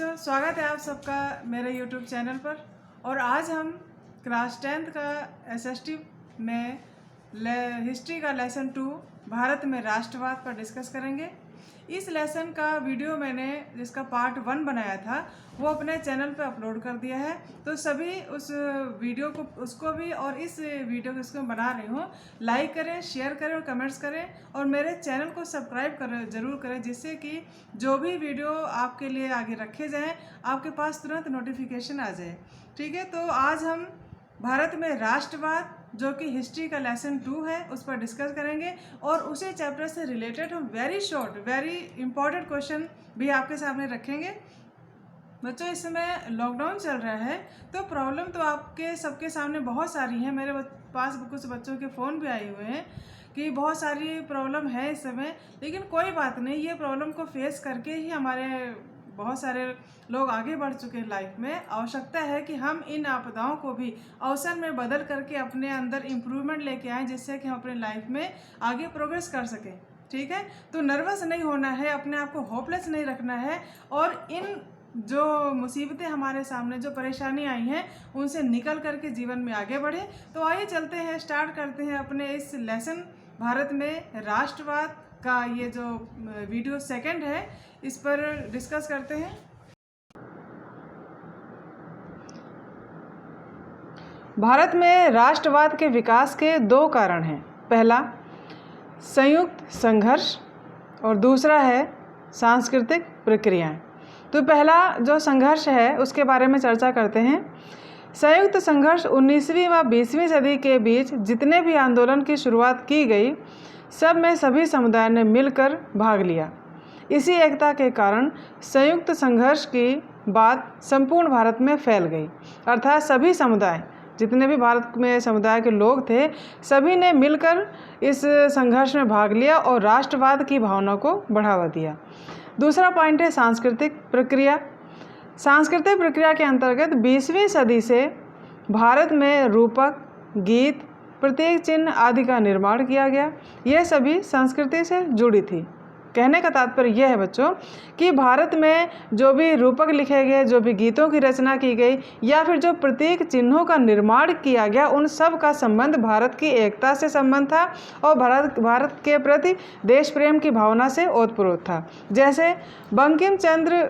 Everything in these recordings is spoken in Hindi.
बच्चों, स्वागत है आप सबका मेरे YouTube चैनल पर। और आज हम क्लास 10th का SST में हिस्ट्री का लेसन 2 भारत में राष्ट्रवाद पर डिस्कस करेंगे। इस लेसन का वीडियो मैंने जिसका पार्ट 1 बनाया था वो अपने चैनल पर अपलोड कर दिया है, तो सभी उस वीडियो को उसको भी और इस वीडियो को इसको बना रही हूँ, लाइक करें, शेयर करें और कमेंट्स करें और मेरे चैनल को सब्सक्राइब ज़रूर करें, जिससे कि जो भी वीडियो आपके लिए आगे रखे जाएं आपके पास तुरंत नोटिफिकेशन आ जाए। ठीक है, तो आज हम भारत में राष्ट्रवाद जो कि हिस्ट्री का लेसन 2 है उस पर डिस्कस करेंगे और उसी चैप्टर से रिलेटेड हम very short very important question भी आपके सामने रखेंगे। बच्चों, इस समय लॉकडाउन चल रहा है तो प्रॉब्लम तो आपके सबके सामने बहुत सारी हैं। मेरे पास कुछ बच्चों के फ़ोन भी आए हुए हैं कि बहुत सारी प्रॉब्लम है इस समय, लेकिन कोई बात नहीं, ये प्रॉब्लम को फेस करके ही हमारे बहुत सारे लोग आगे बढ़ चुके हैं लाइफ में। आवश्यकता है कि हम इन आपदाओं को भी अवसर में बदल करके अपने अंदर इम्प्रूवमेंट लेके आएँ, जिससे कि हम अपने लाइफ में आगे प्रोग्रेस कर सकें। ठीक है, तो नर्वस नहीं होना है, अपने आप को होपलेस नहीं रखना है और इन जो मुसीबतें हमारे सामने जो परेशानी आई हैं उनसे निकल करके जीवन में आगे बढ़े। तो आइए चलते हैं, स्टार्ट करते हैं अपने इस लेसन भारत में राष्ट्रवाद का। ये जो वीडियो सेकंड है इस पर डिस्कस करते हैं। भारत में राष्ट्रवाद के विकास के 2 कारण हैं। पहला संयुक्त संघर्ष और दूसरा है सांस्कृतिक प्रक्रियाएं। तो पहला जो संघर्ष है उसके बारे में चर्चा करते हैं। संयुक्त संघर्ष 19वीं व 20वीं सदी के बीच जितने भी आंदोलन की शुरुआत की गई सब में सभी समुदाय ने मिलकर भाग लिया। इसी एकता के कारण संयुक्त संघर्ष की बात संपूर्ण भारत में फैल गई, अर्थात सभी समुदाय जितने भी भारत में समुदाय के लोग थे सभी ने मिलकर इस संघर्ष में भाग लिया और राष्ट्रवाद की भावना को बढ़ावा दिया। दूसरा पॉइंट है सांस्कृतिक प्रक्रिया। सांस्कृतिक प्रक्रिया के अंतर्गत 20वीं सदी से भारत में रूपक, गीत, प्रतीक चिन्ह आदि का निर्माण किया गया। यह सभी संस्कृति से जुड़ी थी। कहने का तात्पर्य यह है बच्चों कि भारत में जो भी रूपक लिखे गए, जो भी गीतों की रचना की गई या फिर जो प्रतीक चिन्हों का निर्माण किया गया, उन सब का संबंध भारत की एकता से संबंध था और भारत के प्रति देश प्रेम की भावना से ओतप्रोत था। जैसे बंकिम चंद्र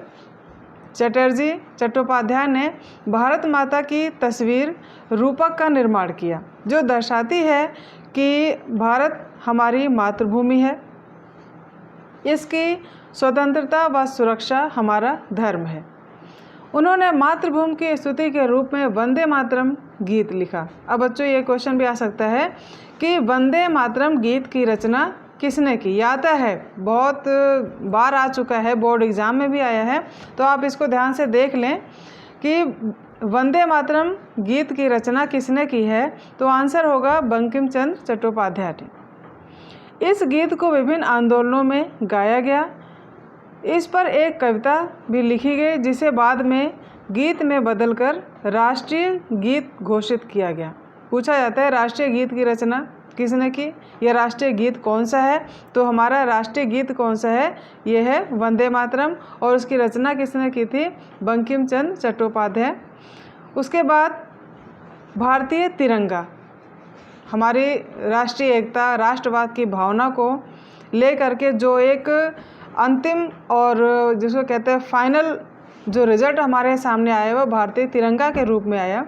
चटर्जी चट्टोपाध्याय ने भारत माता की तस्वीर रूपक का निर्माण किया, जो दर्शाती है कि भारत हमारी मातृभूमि है, इसकी स्वतंत्रता व सुरक्षा हमारा धर्म है। उन्होंने मातृभूमि की स्तुति के रूप में वंदे मातरम गीत लिखा। अब बच्चों ये क्वेश्चन भी आ सकता है कि वंदे मातरम गीत की रचना किसने की? ये आता है, बहुत बार आ चुका है, बोर्ड एग्ज़ाम में भी आया है, तो आप इसको ध्यान से देख लें कि वंदे मातरम गीत की रचना किसने की है। तो आंसर होगा बंकिम चंद्र चट्टोपाध्याय ने। इस गीत को विभिन्न आंदोलनों में गाया गया। इस पर एक कविता भी लिखी गई जिसे बाद में गीत में बदलकर राष्ट्रीय गीत घोषित किया गया। पूछा जाता है राष्ट्रीय गीत की रचना किसने की, यह राष्ट्रीय गीत कौन सा है? तो हमारा राष्ट्रीय गीत कौन सा है? यह है वंदे मातरम और उसकी रचना किसने की थी? बंकिम चंद्र चट्टोपाध्याय। उसके बाद भारतीय तिरंगा, हमारी राष्ट्रीय एकता, राष्ट्रवाद की भावना को ले करके जो एक अंतिम और जिसको कहते हैं फाइनल जो रिजल्ट हमारे सामने आया वह भारतीय तिरंगा के रूप में आया।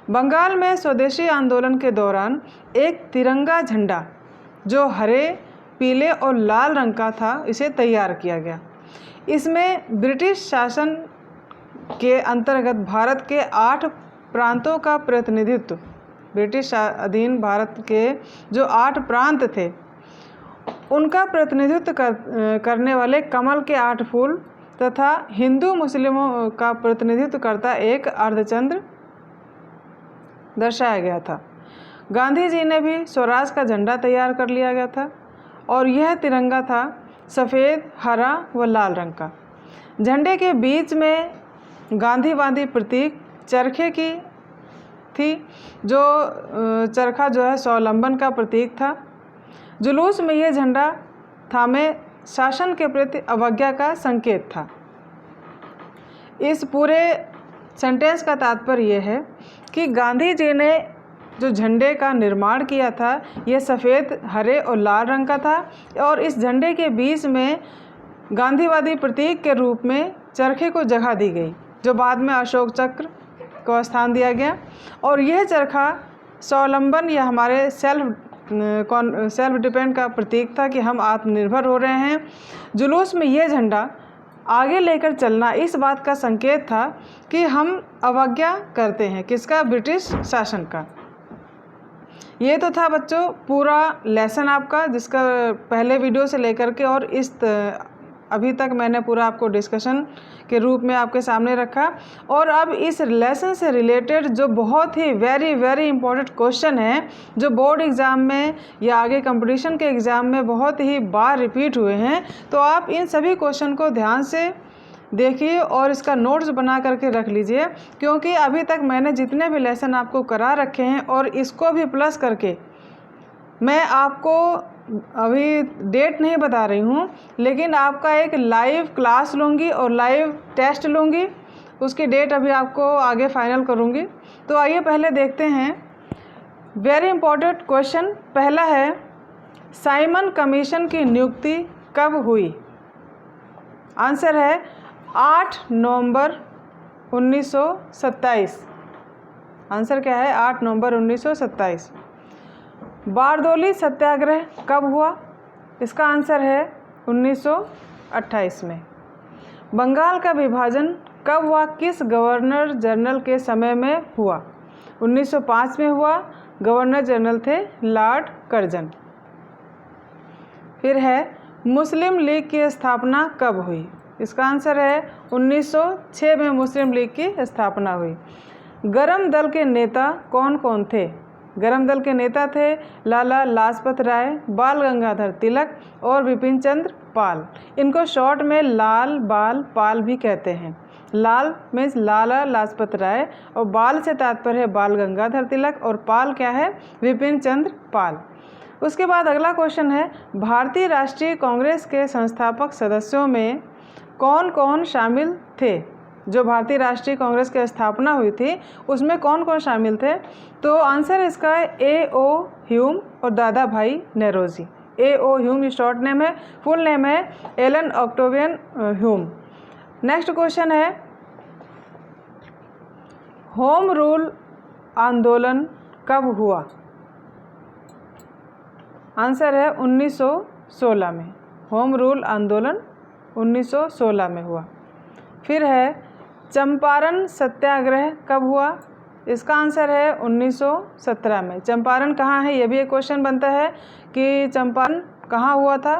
बंगाल में स्वदेशी आंदोलन के दौरान एक तिरंगा झंडा जो हरे, पीले और लाल रंग का था, इसे तैयार किया गया। इसमें ब्रिटिश शासन के अंतर्गत भारत के 8 प्रांतों का प्रतिनिधित्व, ब्रिटिश अधीन भारत के जो 8 प्रांत थे उनका प्रतिनिधित्व करने वाले कमल के 8 फूल तथा हिंदू मुस्लिमों का प्रतिनिधित्व करता एक अर्धचंद्र दर्शाया गया था। गांधी जी ने भी स्वराज का झंडा तैयार कर लिया गया था और यह तिरंगा था सफ़ेद, हरा व लाल रंग का। झंडे के बीच में गांधीवादी प्रतीक चरखे की थी, जो चरखा जो है स्वावलंबन का प्रतीक था। जुलूस में यह झंडा थामे शासन के प्रति अवज्ञा का संकेत था। इस पूरे सेंटेंस का तात्पर्य ये है कि गांधी जी ने जो झंडे का निर्माण किया था ये सफ़ेद, हरे और लाल रंग का था और इस झंडे के बीच में गांधीवादी प्रतीक के रूप में चरखे को जगह दी गई, जो बाद में अशोक चक्र को स्थान दिया गया। और यह चरखा स्वावलंबन या हमारे सेल्फ डिपेंड का प्रतीक था कि हम आत्मनिर्भर हो रहे हैं। जुलूस में यह झंडा आगे लेकर चलना इस बात का संकेत था कि हम अवज्ञा करते हैं किसका? ब्रिटिश शासन का। ये तो था बच्चों पूरा लेसन आपका, जिसका पहले वीडियो से लेकर के और अभी तक मैंने पूरा आपको डिस्कशन के रूप में आपके सामने रखा। और अब इस लेसन से रिलेटेड जो बहुत ही वेरी इंपॉर्टेंट क्वेश्चन है, जो बोर्ड एग्ज़ाम में या आगे कंपटीशन के एग्ज़ाम में बहुत ही बार रिपीट हुए हैं, तो आप इन सभी क्वेश्चन को ध्यान से देखिए और इसका नोट्स बना करके रख लीजिए, क्योंकि अभी तक मैंने जितने भी लेसन आपको करा रखे हैं और इसको भी प्लस करके मैं आपको अभी डेट नहीं बता रही हूँ, लेकिन आपका एक लाइव क्लास लूँगी और लाइव टेस्ट लूँगी, उसकी डेट अभी आपको आगे फाइनल करूँगी। तो आइए पहले देखते हैं वेरी इंपॉर्टेंट क्वेश्चन। पहला है, साइमन कमीशन की नियुक्ति कब हुई? आंसर है 8 नवंबर 1927। आंसर क्या है? 8 नवंबर 1927। बारदोली सत्याग्रह कब हुआ? इसका आंसर है 1928 में। बंगाल का विभाजन कब हुआ? किस गवर्नर जनरल के समय में हुआ? 1905 में हुआ। गवर्नर जनरल थे लॉर्ड कर्जन। फिर है, मुस्लिम लीग की स्थापना कब हुई? इसका आंसर है 1906 में मुस्लिम लीग की स्थापना हुई। गरम दल के नेता कौन कौन थे? गरम दल के नेता थे लाला लाजपत राय, बाल गंगाधर तिलक और विपिन चंद्र पाल। इनको शॉर्ट में लाल बाल पाल भी कहते हैं। लाल मीन्स लाला लाजपत राय और बाल से तात्पर्य है बाल गंगाधर तिलक और पाल क्या है? विपिन चंद्र पाल। उसके बाद अगला क्वेश्चन है, भारतीय राष्ट्रीय कांग्रेस के संस्थापक सदस्यों में कौन कौन शामिल थे? जो भारतीय राष्ट्रीय कांग्रेस की स्थापना हुई थी उसमें कौन कौन शामिल थे? तो आंसर इसका है A.O. ह्यूम और Dadabhai Naoroji. A.O. Hume short name है, फुल नेम है Allan Octavian Hume. Next question है, होम रूल आंदोलन कब हुआ? आंसर है 1916 में। होम रूल आंदोलन 1916 में हुआ। फिर है, चंपारण सत्याग्रह कब हुआ? इसका आंसर है 1917 में। चंपारण कहाँ है? ये भी एक क्वेश्चन बनता है कि चंपारण कहाँ हुआ था,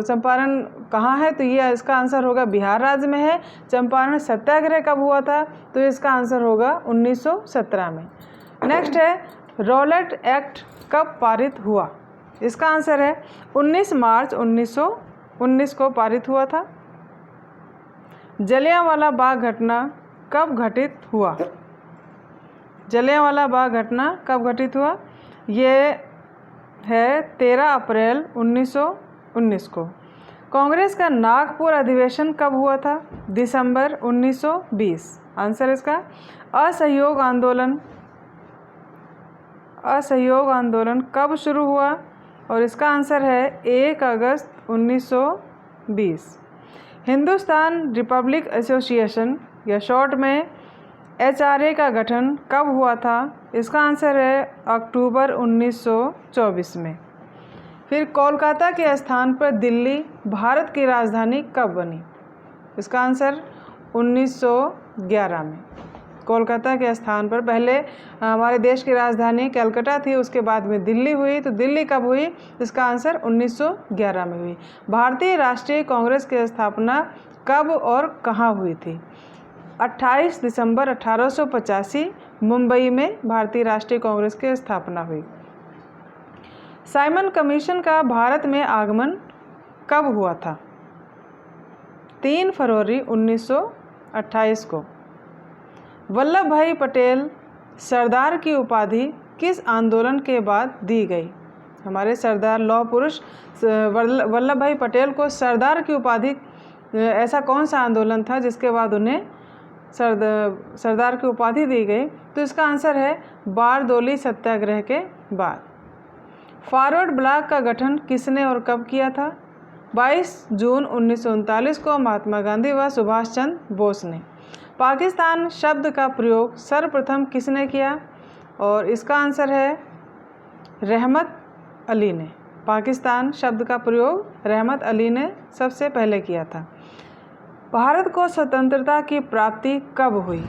चंपारण कहाँ है? तो ये इसका आंसर होगा बिहार राज्य में है। चंपारण सत्याग्रह कब हुआ था? तो इसका आंसर होगा 1917 में। नेक्स्ट है, रॉलेट एक्ट कब पारित हुआ? इसका आंसर है 19 मार्च 1919 को पारित हुआ था। जलियांवाला बाग घटना कब घटित हुआ? जलियांवाला बाग घटना कब घटित हुआ? ये है 13 अप्रैल 1919 को। कांग्रेस का नागपुर अधिवेशन कब हुआ था? दिसंबर 1920। आंसर इसका असहयोग आंदोलन कब शुरू हुआ? और इसका आंसर है 1 अगस्त 1920। हिंदुस्तान रिपब्लिक एसोसिएशन या शॉर्ट में HRA का गठन कब हुआ था? इसका आंसर है अक्टूबर 1924 में। फिर कोलकाता के स्थान पर दिल्ली भारत की राजधानी कब बनी? इसका आंसर 1911 में। कोलकाता के स्थान पर पहले हमारे देश की राजधानी कलकत्ता थी, उसके बाद में दिल्ली हुई। तो दिल्ली कब हुई? इसका आंसर 1911 में हुई। भारतीय राष्ट्रीय कांग्रेस की स्थापना कब और कहाँ हुई थी? 28 दिसंबर 1885 मुंबई में भारतीय राष्ट्रीय कांग्रेस की स्थापना हुई। साइमन कमीशन का भारत में आगमन कब हुआ था? 3 फरवरी 1928 को। वल्लभ भाई पटेल सरदार की उपाधि किस आंदोलन के बाद दी गई? हमारे सरदार लौह पुरुष वल्लभ भाई पटेल को सरदार की उपाधि ऐसा कौन सा आंदोलन था जिसके बाद उन्हें सरदार की उपाधि दी गई? तो इसका आंसर है बारदोली सत्याग्रह के बाद। फॉरवर्ड ब्लॉक का गठन किसने और कब किया था? 22 जून 1939 को महात्मा गांधी व सुभाष चंद्र बोस ने। पाकिस्तान शब्द का प्रयोग सर्वप्रथम किसने किया? और इसका आंसर है रहमत अली ने। पाकिस्तान शब्द का प्रयोग रहमत अली ने सबसे पहले किया था। भारत को स्वतंत्रता की प्राप्ति कब हुई?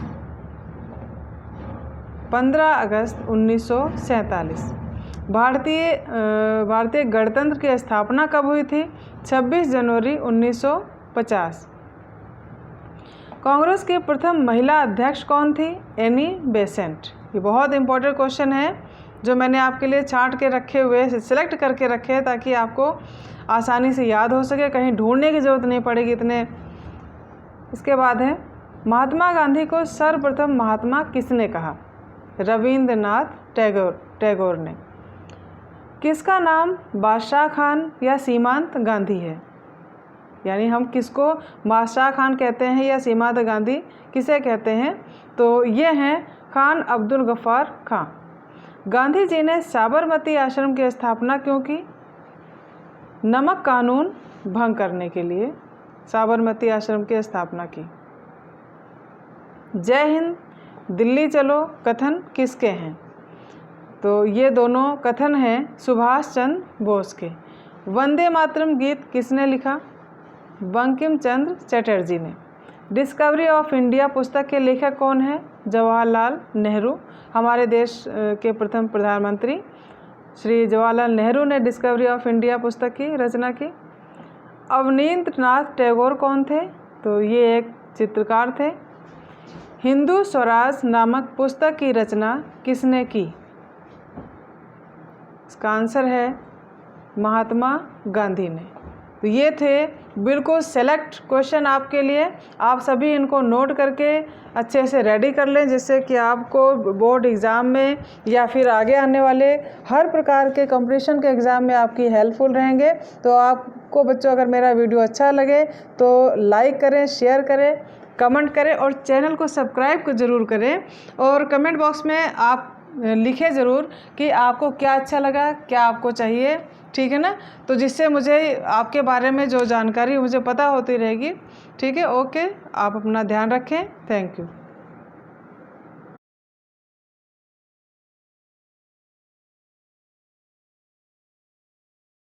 15 अगस्त 1947। भारतीय गणतंत्र की स्थापना कब हुई थी? 26 जनवरी 1950। कांग्रेस की प्रथम महिला अध्यक्ष कौन थी? Annie Besant. ये बहुत इंपॉर्टेंट क्वेश्चन है जो मैंने आपके लिए छांट के रखे हुए, सिलेक्ट करके रखे हैं ताकि आपको आसानी से याद हो सके, कहीं ढूंढने की ज़रूरत नहीं पड़ेगी इतने। इसके बाद है महात्मा गांधी को सर्वप्रथम महात्मा किसने कहा? रविंद्रनाथ टैगोर ने। किसका नाम बादशाह खान या सीमांत गांधी है? यानी हम किसको बादशाह खान कहते हैं या सीमांत गांधी किसे कहते हैं? तो ये हैं खान अब्दुल गफ्फार खान। गांधी जी ने साबरमती आश्रम की स्थापना क्यों की? नमक कानून भंग करने के लिए साबरमती आश्रम की स्थापना की। जय हिंद दिल्ली चलो कथन किसके हैं? तो ये दोनों कथन हैं सुभाष चंद्र बोस के। वंदे मातरम गीत किसने लिखा? बंकिम चंद्र चटर्जी ने। डिस्कवरी ऑफ इंडिया पुस्तक के लेखक कौन है? जवाहरलाल नेहरू। हमारे देश के प्रथम प्रधानमंत्री श्री जवाहरलाल नेहरू ने डिस्कवरी ऑफ इंडिया पुस्तक की रचना की। अवनींद्रनाथ टैगोर कौन थे? तो ये एक चित्रकार थे। हिंदू स्वराज नामक पुस्तक की रचना किसने की? इसका आंसर है महात्मा गांधी ने। तो ये थे बिल्कुल सेलेक्ट क्वेश्चन आपके लिए। आप सभी इनको नोट करके अच्छे से रेडी कर लें जिससे कि आपको बोर्ड एग्ज़ाम में या फिर आगे आने वाले हर प्रकार के कंपटीशन के एग्ज़ाम में आपकी हेल्पफुल रहेंगे। तो आपको बच्चों अगर मेरा वीडियो अच्छा लगे तो लाइक करें, शेयर करें, कमेंट करें और चैनल को सब्सक्राइब ज़रूर करें। और कमेंट बॉक्स में आप लिखें ज़रूर कि आपको क्या अच्छा लगा, क्या आपको चाहिए, ठीक है ना? तो जिससे मुझे आपके बारे में जो जानकारी मुझे पता होती रहेगी। ठीक है, ओके, आप अपना ध्यान रखें। Thank you.